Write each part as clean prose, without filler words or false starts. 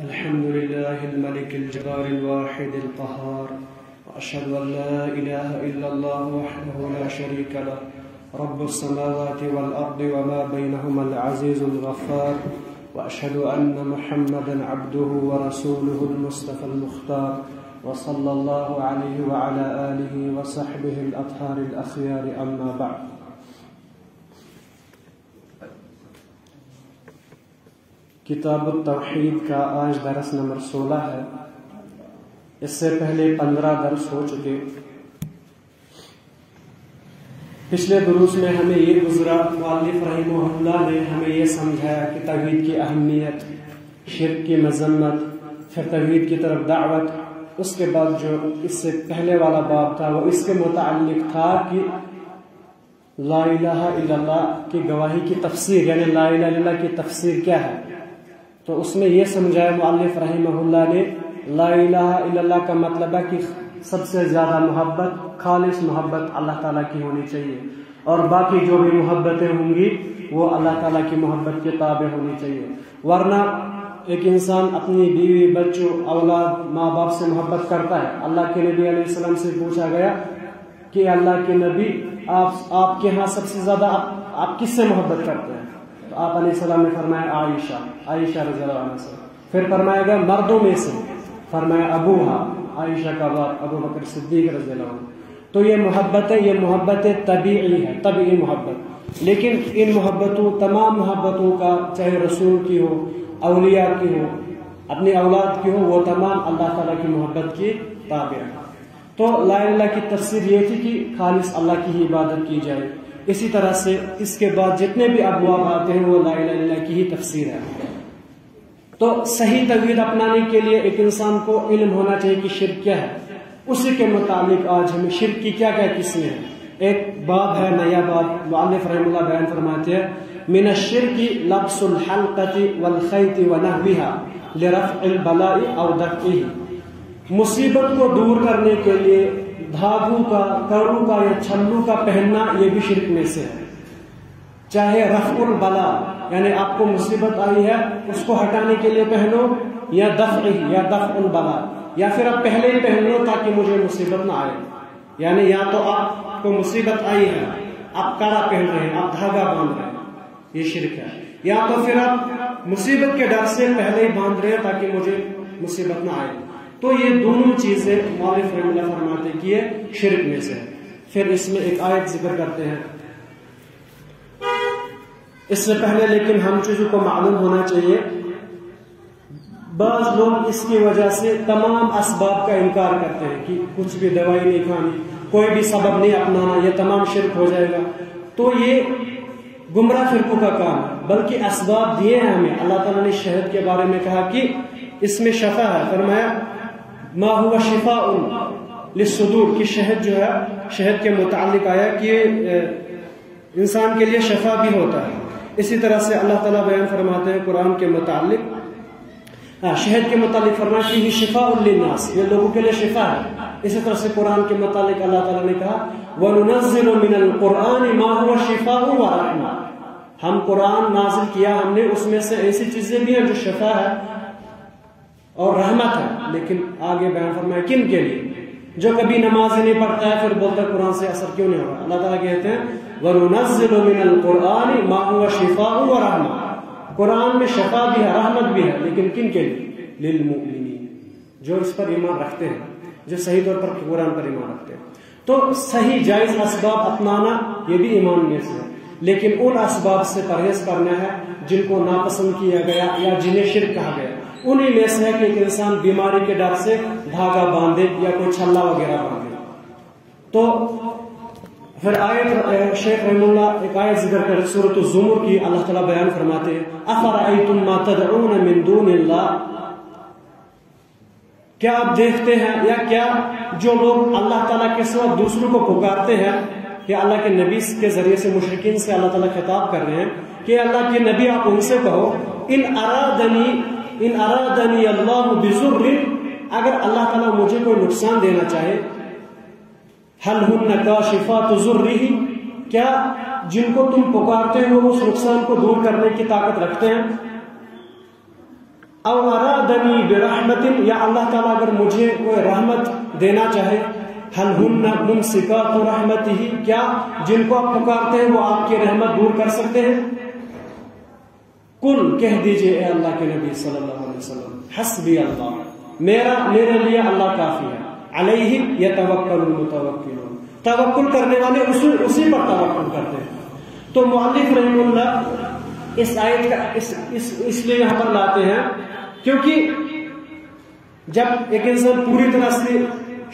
الحمد لله الملك الجبار الواحد القهار، وأشهد أن لا إله إلا الله وحده لا شريك له رب السماوات والأرض وما بينهما العزيز الغفار، وأشهد أن محمدا عبده ورسوله المصطفى المختار، وصلى الله عليه وعلى آله وصحبه الأطهار الأخيار، أما بعد۔ کتاب التوحید کا آج درس نمبر 16 ہے۔ اس سے پہلے 15 درس ہو چکے۔ پچھلے دروس میں ہمیں یہ گزرا، مؤلف رحمہ اللہ نے ہمیں یہ سمجھایا کہ توحید کی اہمیت، شرک کی مذمت، پھر توحید کی طرف دعوت۔ اس کے بعد جو اس سے پہلے والا باب تھا وہ اس کے متعلق تھا کہ لا الہ الا اللہ کی گواہی کی تفسیر، یعنی لا الہ الا اللہ کی تفسیر کیا ہے۔ تو اس میں یہ سمجھایا مؤلف رحمہ اللہ نے، لا الہ الا اللہ کا مطلب ہے کہ سب سے زیادہ محبت، خالص محبت اللہ تعالیٰ کی ہونی چاہیے، اور باقی جو بھی محبتیں ہوں گی وہ اللہ تعالیٰ کی محبت کے تابع ہونی چاہیے۔ ورنہ ایک انسان اپنی بیوی، بچوں، اولاد، ماں باپ سے محبت کرتا ہے۔ اللہ کے نبی علیہ السلام سے پوچھا گیا کہ اللہ کے نبی آپ کے ہاں سب سے زیادہ آپ کس سے محبت کرتے ہیں؟ تو آپ علیہ السلام نے فرمایا عائشہ رضی اللہ عنہ سے۔ پھر فرمایا گیا مردوں میں سے، فرمایا ابوہا، عائشہ کا باپ ابو بکر صدیق رضی اللہ عنہ۔ تو یہ محبت ہے، یہ محبت طبیعی ہے، طبیعی محبت۔ لیکن ان محبتوں، تمام محبتوں کا، چاہے رسول کی ہو، اولیاء کی ہو، اپنی اولاد کی ہو، وہ تمام اللہ تعالیٰ کی محبت کی تابع ہے۔ تو لا الہ الا اللہ کی تفسیر یہ تھی کہ خالص اللہ کی ہی عبادت کی جائے۔ اسی طرح سے اس کے بعد جتنے بھی ابواب آتے ہیں وہ لا الہ الا اللہ کی ہی تفسیر ہے۔ تو صحیح توحید اپنانے کے لیے ایک انسان کو علم ہونا چاہیے کہ شرک کیا ہے۔ اسی کے متعلق آج ہمیں شرک کی کیا کیا قسمیں ہیں۔ ایک باب ہے، نیا باب، مؤلف رحمہ اللہ بیان فرماتے ہیں، من الشرک لبس الحلقۃ والخیط ونحوها لرفع البلاء او دفعه۔ مصیبت کو دور کرنے کے لیے دھاگوں کا، کڑوں کا یا چھلو کا پہننا، یہ بھی شرک میں سے ہے۔ چاہے رفع البلاء، یعنی آپ کو مصیبت آئی ہے اس کو ہٹانے کے لیے پہنو، یا دفع البلاء، یا پھر آپ پہلے ہی پہن لو تاکہ مجھے مصیبت نہ آئے۔ یعنی یا تو آپ کو مصیبت آئی ہے، آپ کڑا پہن رہے ہیں، آپ دھاگا باندھ رہے ہیں، یہ شرک ہے۔ یا تو پھر آپ مصیبت کے ڈر سے پہلے ہی باندھ رہے ہیں تاکہ مجھے مصیبت نہ آئے۔ تو یہ دونوں چیزیں مؤلف رحمہ اللہ فرماتے کہ یہ شرک میں سے ہے۔ پھر اس میں ایک آیت ذکر کرتے ہیں۔ اس سے پہلے لیکن ہم چیزوں کو معلوم ہونا چاہیے، بعض لوگ اس کی وجہ سے تمام اسباب کا انکار کرتے ہیں کہ کچھ بھی دوائی نہیں کھانی، کوئی بھی سبب نہیں اپنانا، یہ تمام شرک ہو جائے گا۔ تو یہ گمراہ فرقوں کا کام ہے، بلکہ اسباب دیے ہیں ہمیں۔ اللہ تعالیٰ نے شہد کے بارے میں کہا کہ اس میں شفا ہے، فرمایا ما هو شفاء للصدور، کہ شہد جو ہے، شہد کے متعلق آیا کہ انسان کے لیے شفا بھی ہوتا ہے۔ اسی طرح سے اللہ تعالیٰ بیان فرماتے ہیں قرآن کے متعلق، شہد کے متعلق فرمایا فیہ شفاء للناس، یہ لوگوں کے لیے شفا ہے۔ اسی طرح سے قرآن کے متعلق اللہ تعالیٰ نے کہا وَنُنَزِّلُ مِنَ الْقُرْآنِ مَا هُوَ شِفَاءٌ وَرَحْمَةٌ، ہم قرآن نازل کیا ہم نے، اس میں سے ایسی چیزیں بھی ہیں جو شفا ہے اور رحمت ہے۔ لیکن آگے بیان فرمایا کن کے لیے؟ جو کبھی نماز نہیں پڑھتا ہے پھر بولتا ہے قرآن سے اثر کیوں نہیں ہو رہا۔ اللہ تعالیٰ کہتے ہیں وَنُنَزِّلُ مِنَ الْقُرْآنِ مَا هُوَ شِفَاءٌ وَرَحْمَةٌ، قرآن میں شفا بھی ہے، رحمت بھی ہے، لیکن کن کے لیے؟ للمؤمنین، جو اس پر ایمان رکھتے ہیں، جو صحیح طور پر قرآن پر ایمان رکھتے ہیں۔ تو صحیح جائز اسباب اپنانا یہ بھی ایمان میں سے ہے، لیکن ان اسباب سے پرہیز کرنا ہے جن کو ناپسند کیا گیا یا جنہیں شرک کہا گیا۔ انہی میں سے ہے کہ ایک انسان بیماری کے ڈر سے دھاگا باندھے یا کوئی چھلا وغیرہ باندھے۔ تو پھر آیت شیخ رحمہ اللہ ایک آیت ذکر کر سورۃ الزمر کی، اللہ تعالیٰ بیان فرماتے ہیں افرأیتم ما تدعون من دون اللہ، کیا آپ دیکھتے ہیں یا کیا جو لوگ اللہ تعالیٰ کے سوا دوسروں کو پکارتے ہیں، کہ اللہ کے نبی کے ذریعے سے مشرکین سے اللہ تعالیٰ خطاب کر رہے ہیں کہ اللہ کے نبی آپ ان سے کہو ان ارادنی اللہ بضر، اگر اللہ تعالیٰ مجھے کوئی نقصان دینا چاہے، هل هن کاشفات ضرہ، کیا جن کو تم پکارتے ہو اس نقصان کو دور کرنے کی طاقت رکھتے ہیں؟ او ارادنی برحمت، یا اللہ تعالیٰ اگر مجھے کوئی رحمت دینا چاہے، هل ہن ممسکات رحمتہ، کیا جن کو آپ پکارتے ہیں وہ آپ کی رحمت دور کر سکتے ہیں؟ کل کہہ دیجئے اے اللہ کے نبی صلی اللہ علیہ وسلم، حسبی اللہ، میرے لیے اللہ کافی ہے، علیہ یتوکل المتوکلون، توکل کرنے والے اسی پر توکل کرتے ہیں۔ تو مؤلف رحمہ اللہ اس آیت کا اس لیے یہاں پر لاتے ہیں کیونکہ جب ایک انسان پوری طرح سے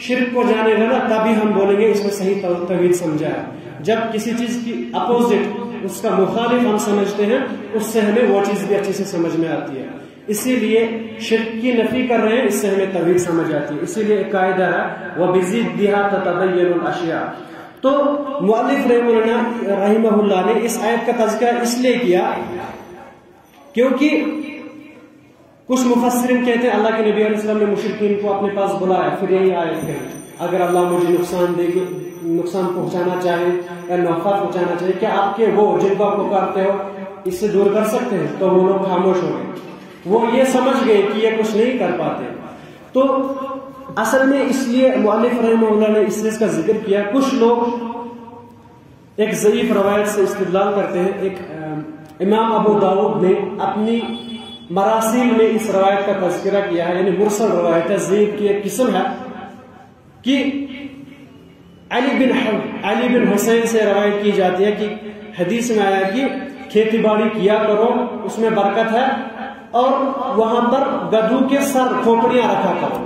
شرک کو جانے گا نا تبھی ہم بولیں گے اس میں صحیح توحید سمجھا ہے۔ جب کسی چیز کی اپوزٹ، اس کا مخالف ہم سمجھتے ہیں، اس سے ہمیں وہ چیز بھی اچھے سے سمجھ میں آتی ہے۔ اسی لیے شرک کی نفی کر رہے ہیں، اس سے ہمیں توحید سمجھ آتی ہے۔ اسی لیے ایک قاعدہ ہے وَبِضِدِّهَا تَتَبَيَّنُ الْأَشْيَاءُ۔ تو مؤلف رحمہ اللہ نے اس آیت کا تذکرہ اس لیے کیا کیونکہ کچھ مفسرین کہتے ہیں اللہ کے نبی علیہ السلام نے مشرکین کو اپنے پاس بلایا، پھر یہی آیت ہے اگر اللہ مجھے نقصان پہنچانا چاہے یا نفع پہنچانا چاہے، کیا آپ کے وہ جن کو آپ پکارتے ہو اس سے دور کر سکتے ہیں؟ تو وہ لوگ خاموش ہو گئے، وہ یہ سمجھ گئے کہ یہ کچھ نہیں کر پاتے۔ تو اصل میں اس لیے مؤلف رحمہ اللہ نے اس چیز کا ذکر کیا۔ کچھ لوگ ایک ضعیف روایت سے استدلال کرتے ہیں۔ ایک امام ابو داؤد نے اپنی مراسیل میں اس روایت کا تذکرہ کیا ہے، یعنی مرسل روایت ہے، ضعیف کی ایک قسم ہے کہ علی بن حسین سے روایت کی جاتی ہے کہ حدیث میں آیا کہ کھیتی باڑی کیا کرو، اس میں برکت ہے، اور وہاں پر گدھو کے سر کھوپڑیاں رکھا کرو۔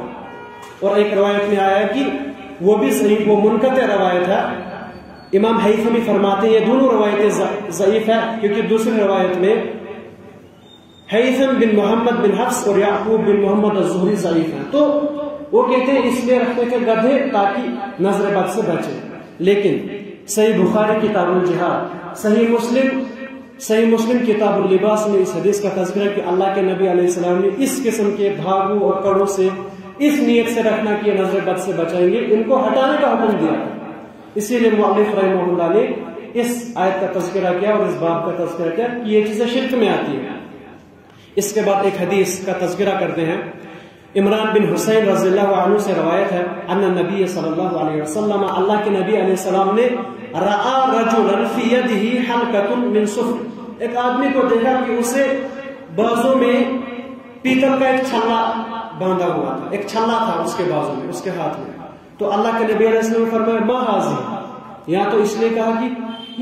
اور ایک روایت میں آیا کہ وہ بھی صحیح، وہ منقطع روایت ہے۔ امام حیثمی فرماتے ہیں یہ دونوں روایتیں ضعیف ہے کیونکہ دوسری روایت میں حیثم بن محمد بن حفص اور یعقوب بن محمد الزہری ضعیف ہیں۔ تو وہ کہتے ہیں اس لیے رکھتے تھے گدھے تاکہ نظر بد سے بچے۔ لیکن صحیح بخاری کتاب الجہاد، صحیح مسلم کتاب اللباس میں اس حدیث کا تذکرہ کہ اللہ کے نبی علیہ السلام نے اس قسم کے دھاگوں اور کڑوں سے اس نیت سے رکھنا کہ یہ نظر بد سے بچائیں گے، ان کو ہٹانے کا حکم دیا۔ اسی لیے مؤلف رحمہ اللہ نے اس آیت کا تذکرہ کیا اور اس باب کا تذکرہ کیا کہ یہ چیزیں شرک میں آتی ہیں۔ اس کے بعد ایک حدیث کا تذکرہ کرتے ہیں۔ عمران بن حسین رضی اللہ عنہ سے روایت ہے ان نبی صلی اللہ علیہ وسلم، اللہ کے نبی علیہ السلام نے رأى رجلا فی یدہ حلقۃ من صفر، ایک آدمی کو دیکھا کہ اسے بازو میں پیتل کا ایک چھلا باندھا ہوا تھا، ایک چھلا تھا اس کے بازو میں، اس کے ہاتھ میں۔ تو اللہ کے نبی علیہ السلام نے فرمایا ما ھذہ، یا تو اس لیے کہا کہ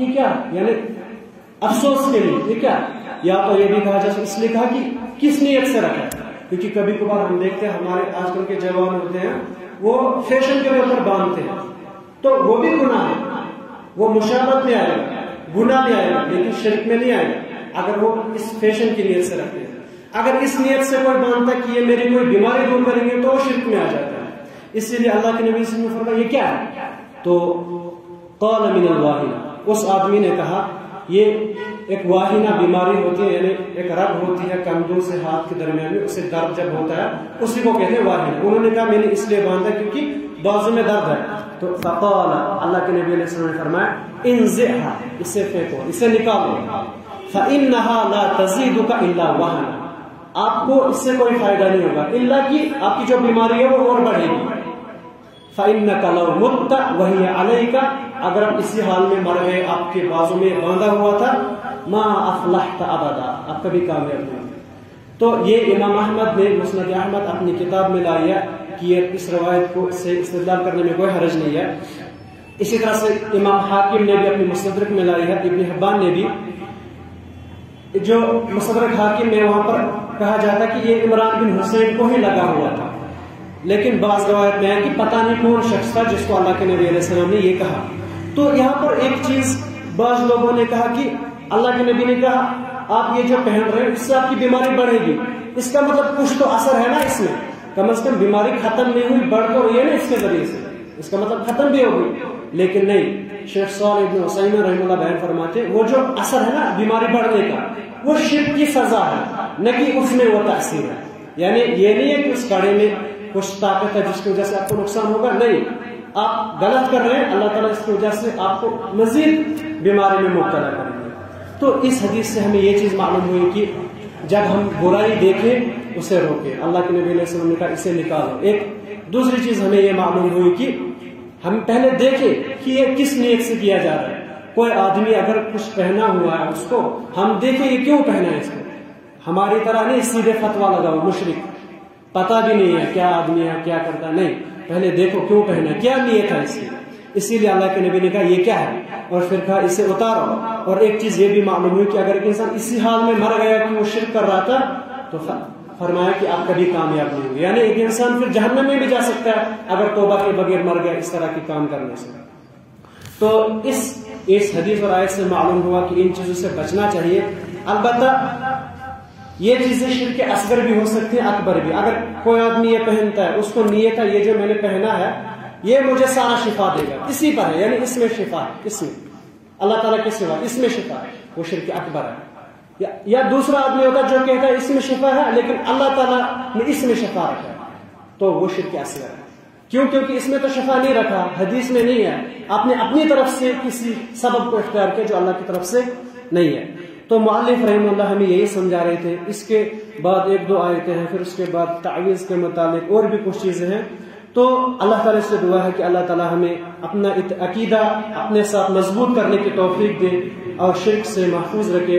یہ کیا، یعنی افسوس کے لیے یہ کیا، یا تو یہ بھی کہا جیسے اس لیے کہا کہ کس نیت سے رکھا، کیونکہ کبھی کبھار ہم دیکھتے ہیں ہمارے آج کل کے جوان ہوتے ہیں وہ فیشن کے اوپر باندھتے ہیں، تو وہ بھی گناہ ہے، وہ مشابہت میں آئے گا، گناہ بھی آئے گا، لیکن شرک میں نہیں آئے گا اگر وہ اس فیشن کی نیت سے رکھتے ہیں۔ اگر اس نیت سے کوئی باندھتا کہ یہ میری کوئی بیماری دور کریں گے تو وہ شرک میں آ جاتا ہے۔ اسی لیے اللہ کے نبی صلی اللہ علیہ وسلم نے فرمایا یہ کیا ہے؟ تو قال من الواہنہ، اس آدمی نے کہا یہ ایک واہنہ بیماری ہوتی ہے، یعنی ایک رگ ہوتی ہے کندھوں سے ہاتھ کے درمیان میں، اسے درد جب ہوتا ہے اسی کو کہتے ہیں واہنہ۔ انہوں نے کہا میں نے اس لیے باندھا کیونکہ بازو میں درد ہے۔ تو فقال، اللہ کے نبی علیہ السلام نے فرمایا انزعها، اسے پھینکو، اسے نکالو، فانها لا تزيدك الا وهنا، آپ کو اس سے کوئی فائدہ نہیں ہوگا الا کہ آپ کی جو بیماری ہے وہ اور بڑھے گی۔ فانك لو مت وهي عليك، اگر آپ اسی حال میں مر گئے، آپ کے بازو میں باندھا ہوا تھا، ما افلحت ابدا، آپ کبھی کامیاب نہیں۔ تو یہ امام احمد نے مسند احمد اپنی کتاب میں لایا کہ اس روایت کو سے استدلال کرنے میں کوئی حرج نہیں ہے۔ اسی طرح سے امام حاکم نے بھی اپنی مستدرک میں لائی ہے، ابن حبان نے بھی، جو مستدرک حاکم میں وہاں پر کہا جاتا کہ یہ عمران بن حسین کو ہی لگا ہوا تھا، لیکن بعض روایت میں ہے کہ پتہ نہیں کون شخص تھا جس کو اللہ کے نبی علیہ السلام نے یہ کہا۔ تو یہاں پر ایک چیز بعض لوگوں نے کہا کہ اللہ کے نبی نے کہا آپ یہ جو پہن رہے ہیں اس سے آپ کی بیماری بڑھے گی، اس کا مطلب کچھ تو اثر ہے نا اس میں، کم از کم بیماری ختم نہیں ہوئی، بڑھ تو رہی ہے نا اس کے ذریعے سے، اس کا مطلب ختم بھی ہوگی۔ لیکن نہیں، شیخ صالح ابن عثیمین رحمہ اللہ بیان فرماتے وہ جو اثر ہے نا بیماری بڑھنے کا وہ شرک کی سزا ہے، نہ کہ اس میں وہ تاثیر ہے۔ یعنی یہ نہیں ہے کہ اس کڑے میں کچھ طاقت ہے جس کی وجہ سے آپ کو نقصان ہوگا، نہیں، آپ غلط کر رہے ہیں، اللہ تعالیٰ اس کی وجہ سے آپ کو مزید بیماری میں مبتلا کریں گے۔ تو اس حدیث سے ہمیں یہ چیز معلوم ہوئی کہ جب ہم برائی دیکھیں اسے روکے. اللہ کے نبی علیہ السلام نے کہا اسے نکالو. ایک دوسری چیز ہمیں یہ معلوم ہوئی کہ ہم پہلے دیکھیں کہ یہ کس نیت سے کیا جا رہا ہے. کوئی آدمی اگر کچھ پہنا ہوا ہے اس کو ہم دیکھیں یہ کیوں پہنا ہے اس کو. ہماری طرح نہیں سیدھے فتوا لگاؤ مشرک پتہ بھی نہیں ہے کیا آدمی ہے کیا کرتا ہے. نہیں, پہلے دیکھو کیوں پہنا ہے, کیا نیت ہے اس کی. اسی لیے اللہ کے نبی نے کہا یہ کیا ہے, اور پھر کہا اسے اتارو. اور ایک چیز یہ بھی معلوم ہوئی کہ اگر ایک انسان اسی حال میں مر گیا کہ وہ شرک کر رہا تھا تو فرمایا کہ آپ کبھی کامیاب نہیں ہوں گے. یعنی ایک انسان پھر جہنم میں بھی جا سکتا ہے اگر توبہ کے بغیر مر گیا اس طرح کے کام کرنے سے. تو اس حدیث اور آیت سے معلوم ہوا کہ ان چیزوں سے بچنا چاہیے. البتہ یہ چیزیں شرک اصغر بھی ہو سکتی ہیں, اکبر بھی. اگر کوئی آدمی یہ پہنتا ہے اس کو نیت ہے یہ جو میں نے پہنا ہے یہ مجھے سارا شفا دے گا, اسی پر ہے, یعنی اس میں شفا ہے, اس میں اللہ تعالیٰ کے سوا اس میں شفا ہے, وہ شرک اکبر ہے. یا دوسرا آدمی ہوتا ہے جو کہتا ہے اس میں شفا ہے لیکن اللہ تعالیٰ نے اس میں شفا رکھا ہے, تو وہ شرک اصغر ہے. کیوں؟ کیونکہ اس میں تو شفا نہیں رکھا, حدیث میں نہیں ہے, آپ نے اپنی طرف سے کسی سبب کو اختیار کیا جو اللہ کی طرف سے نہیں ہے. تو مؤلف رحمہ اللہ ہمیں یہی سمجھا رہے تھے. اس کے بعد ایک دو آیتیں ہیں, پھر اس کے بعد تعویذ کے متعلق اور بھی کچھ چیزیں ہیں. تو اللہ تعالیٰ سے دعا ہے کہ اللہ تعالیٰ ہمیں اپنا عقیدہ اپنے ساتھ مضبوط کرنے کی توفیق دے اور شرک سے محفوظ رکھے.